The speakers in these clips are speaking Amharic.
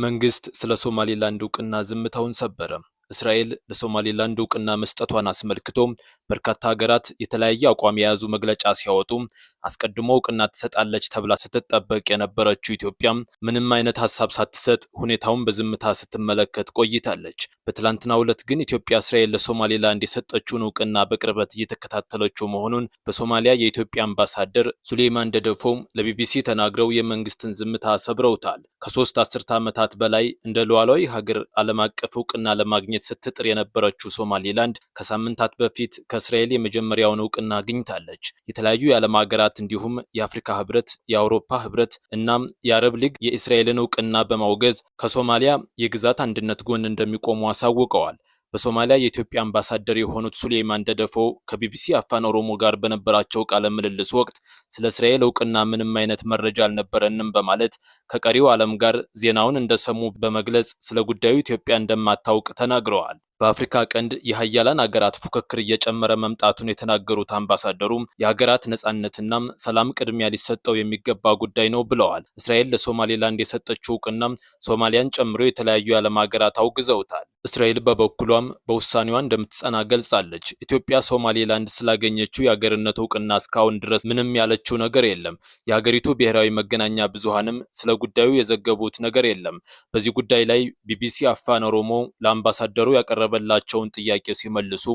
መንግስት ስለ ሶማሊላንድ እውቅና ዝምታውን ሰበረ። እስራኤል ለሶማሊላንድ እውቅና መስጠቷን አስመልክቶ በርካታ ሀገራት የተለያየ አቋም የያዙ መግለጫ ሲያወጡ አስቀድሞ እውቅና ትሰጣለች ተብላ ስትጠበቅ የነበረችው ኢትዮጵያ ምንም አይነት ሐሳብ ሳትሰጥ ሁኔታውን በዝምታ ስትመለከት ቆይታለች። በትላንትናው ዕለት ግን ኢትዮጵያ እስራኤል ለሶማሊላንድ የሰጠችውን እውቅና በቅርበት እየተከታተለችው መሆኑን በሶማሊያ የኢትዮጵያ አምባሳደር ሱሌይማን ደደፎ ለቢቢሲ ተናግረው የመንግስትን ዝምታ ሰብረውታል። ከ3 አስርተ ዓመታት በላይ እንደ ሉዓላዊ ሀገር ዓለም አቀፍ እውቅና ለማግኘት ስትጥር የነበረችው ሶማሊላንድ ከሳምንታት በፊት ከእስራኤል የመጀመሪያውን እውቅና አግኝታለች። የተለያዩ የዓለም ሀገራት እንዲሁም የአፍሪካ ህብረት፣ የአውሮፓ ህብረት እናም የአረብ ሊግ የእስራኤልን እውቅና በማውገዝ ከሶማሊያ የግዛት አንድነት ጎን እንደሚቆሙ አሳውቀዋል። በሶማሊያ የኢትዮጵያ አምባሳደር የሆኑት ሱሌይማን ደደፎ ከቢቢሲ አፋን ኦሮሞ ጋር በነበራቸው ቃለ ምልልስ ወቅት ስለ እስራኤል እውቅና ምንም አይነት መረጃ አልነበረንም በማለት ከቀሪው ዓለም ጋር ዜናውን እንደሰሙ በመግለጽ ስለ ጉዳዩ ኢትዮጵያ እንደማታውቅ ተናግረዋል። በአፍሪካ ቀንድ የሀያላን ሀገራት ፉክክር እየጨመረ መምጣቱን የተናገሩት አምባሳደሩም የሀገራት ነጻነትና ሰላም ቅድሚያ ሊሰጠው የሚገባ ጉዳይ ነው ብለዋል። እስራኤል ለሶማሊላንድ የሰጠችው እውቅና ሶማሊያን ጨምሮ የተለያዩ የዓለም ሀገራት አውግዘውታል። እስራኤል በበኩሏም በውሳኔዋ እንደምትጸና ገልጻለች። ኢትዮጵያ ሶማሊላንድ ስላገኘችው የሀገርነት እውቅና እስካሁን ድረስ ምንም ያለችው ነገር የለም። የሀገሪቱ ብሔራዊ መገናኛ ብዙሃንም ስለ ጉዳዩ የዘገቡት ነገር የለም። በዚህ ጉዳይ ላይ ቢቢሲ አፋን ኦሮሞ ለአምባሳደሩ ያቀረበላቸውን ጥያቄ ሲመልሱ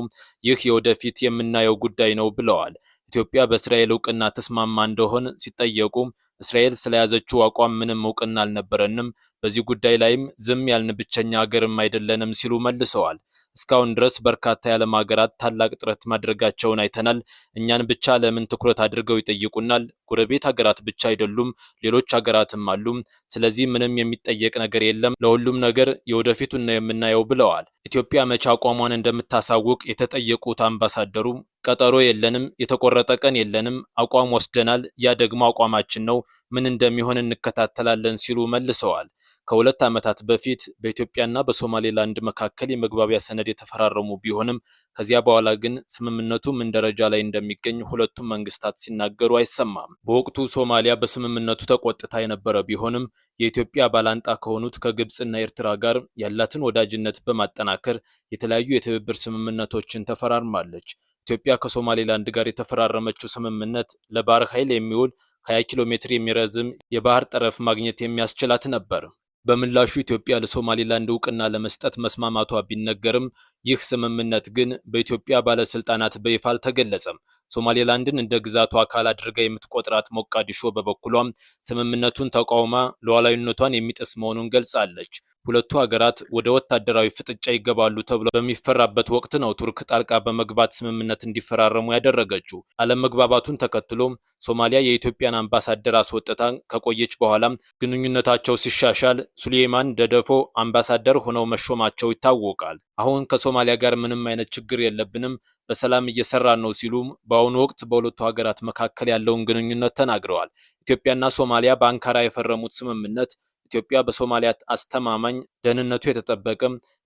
ይህ የወደፊት የምናየው ጉዳይ ነው ብለዋል። ኢትዮጵያ በእስራኤል እውቅና ተስማማ እንደሆን ሲጠየቁ እስራኤል ስለያዘችው አቋም ምንም እውቅና አልነበረንም፣ በዚህ ጉዳይ ላይም ዝም ያልን ብቸኛ ሀገርም አይደለንም ሲሉ መልሰዋል። እስካሁን ድረስ በርካታ የዓለም ሀገራት ታላቅ ጥረት ማድረጋቸውን አይተናል። እኛን ብቻ ለምን ትኩረት አድርገው ይጠይቁናል? ጎረቤት ሀገራት ብቻ አይደሉም፣ ሌሎች ሀገራትም አሉ። ስለዚህ ምንም የሚጠየቅ ነገር የለም፣ ለሁሉም ነገር የወደፊቱን ነው የምናየው ብለዋል። ኢትዮጵያ መቼ አቋሟን እንደምታሳውቅ የተጠየቁት አምባሳደሩ ቀጠሮ የለንም፣ የተቆረጠ ቀን የለንም፣ አቋም ወስደናል፣ ያ ደግሞ አቋማችን ነው፣ ምን እንደሚሆን እንከታተላለን ሲሉ መልሰዋል። ከ2 ዓመታት በፊት በኢትዮጵያና በሶማሊላንድ መካከል የመግባቢያ ሰነድ የተፈራረሙ ቢሆንም ከዚያ በኋላ ግን ስምምነቱ ምን ደረጃ ላይ እንደሚገኝ ሁለቱም መንግስታት ሲናገሩ አይሰማም። በወቅቱ ሶማሊያ በስምምነቱ ተቆጥታ የነበረ ቢሆንም የኢትዮጵያ ባላንጣ ከሆኑት ከግብጽና ኤርትራ ጋር ያላትን ወዳጅነት በማጠናከር የተለያዩ የትብብር ስምምነቶችን ተፈራርማለች። ኢትዮጵያ ከሶማሊላንድ ጋር የተፈራረመችው ስምምነት ለባህር ኃይል የሚውል 20 ኪሎ ሜትር የሚረዝም የባህር ጠረፍ ማግኘት የሚያስችላት ነበር። በምላሹ ኢትዮጵያ ለሶማሊላንድ እውቅና ለመስጠት መስማማቷ ቢነገርም ይህ ስምምነት ግን በኢትዮጵያ ባለስልጣናት በይፋ አልተገለጸም። ሶማሊላንድን እንደ ግዛቷ አካል አድርጋ የምትቆጥራት ሞቃዲሾ በበኩሏም ስምምነቱን ተቃውማ ሉዓላዊነቷን የሚጥስ መሆኑን ገልጻለች። ሁለቱ ሀገራት ወደ ወታደራዊ ፍጥጫ ይገባሉ ተብሎ በሚፈራበት ወቅት ነው ቱርክ ጣልቃ በመግባት ስምምነት እንዲፈራረሙ ያደረገችው። አለመግባባቱን ተከትሎ ሶማሊያ የኢትዮጵያን አምባሳደር አስወጥታ ከቆየች በኋላ ግንኙነታቸው ሲሻሻል ሱሌይማን ደደፎ አምባሳደር ሆነው መሾማቸው ይታወቃል። አሁን ከሶማሊያ ጋር ምንም አይነት ችግር የለብንም፣ በሰላም እየሰራን ነው ሲሉም በአሁኑ ወቅት በሁለቱ ሀገራት መካከል ያለውን ግንኙነት ተናግረዋል። ኢትዮጵያና ሶማሊያ በአንካራ የፈረሙት ስምምነት ኢትዮጵያ በሶማሊያ አስተማማኝ ደህንነቱ የተጠበቀ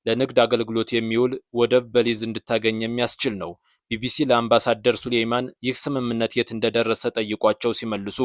ለንግድ አገልግሎት የሚውል ወደብ በሊዝ እንድታገኝ የሚያስችል ነው። ቢቢሲ ለአምባሳደር ሱሌይማን ይህ ስምምነት የት እንደደረሰ ጠይቋቸው ሲመልሱ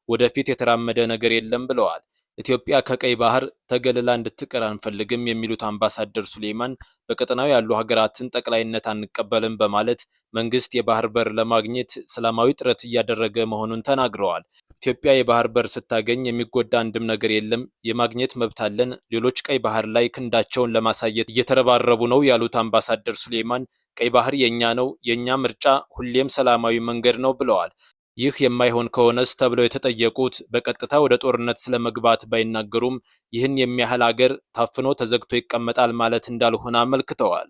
ወደፊት የተራመደ ነገር የለም ብለዋል። ኢትዮጵያ ከቀይ ባህር ተገልላ እንድትቀር አንፈልግም የሚሉት አምባሳደር ሱሌይማን በቀጠናው ያሉ ሀገራትን ጠቅላይነት አንቀበልም በማለት መንግስት የባህር በር ለማግኘት ሰላማዊ ጥረት እያደረገ መሆኑን ተናግረዋል። ኢትዮጵያ የባህር በር ስታገኝ የሚጎዳ አንድም ነገር የለም፣ የማግኘት መብት አለን፣ ሌሎች ቀይ ባህር ላይ ክንዳቸውን ለማሳየት እየተረባረቡ ነው ያሉት አምባሳደር ሱሌይማን ቀይ ባህር የኛ ነው፣ የኛ ምርጫ ሁሌም ሰላማዊ መንገድ ነው ብለዋል። ይህ የማይሆን ከሆነስ ተብለው የተጠየቁት በቀጥታ ወደ ጦርነት ስለመግባት ባይናገሩም ይህን የሚያህል ሀገር ታፍኖ ተዘግቶ ይቀመጣል ማለት እንዳልሆነ አመልክተዋል።